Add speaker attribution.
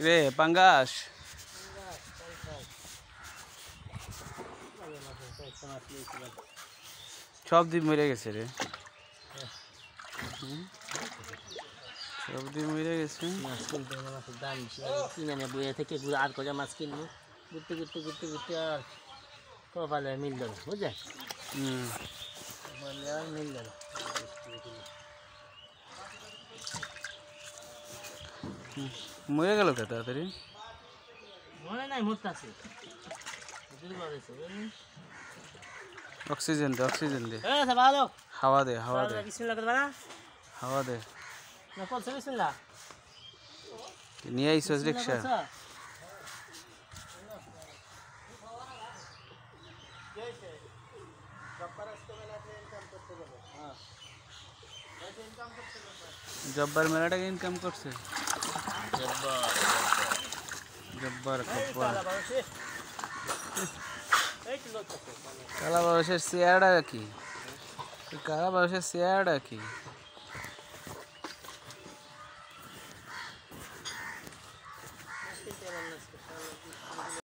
Speaker 1: রে পাঙ্গাস সব দ্বীপ মরে গেছে রে, সব দ্বীপ মরে গেছে।
Speaker 2: মাছ কিনতে হলে মাছের দাম কিনে নেবো, এ থেকে আর করে মাছ কিনবো, ঘুরতে ঘুরতে ঘুরতে ঘুরতে আর কপালে মিলল না, বুঝলে? আর মিলল না।
Speaker 1: মরে গেল কে তাড়াতাড়ি?
Speaker 2: মনে নাই, মরতে আছে,
Speaker 1: অক্সিজেন দে, অক্সিজেন দে,
Speaker 2: ভালো
Speaker 1: হাওয়া দে, হাওয়া দে,
Speaker 2: বিসমিল্লাহ করবা না,
Speaker 1: হাওয়া দে।
Speaker 2: না করছে বিসমিল্লাহ,
Speaker 1: নিয়ে আইসস রিক্সা? জব্বার মেলাটাকে ইনকাম করছে, জব্বার খব্বর কালা বাউসের চেয়ারটা কি, কালা বাউসের চেয়ারটা কি?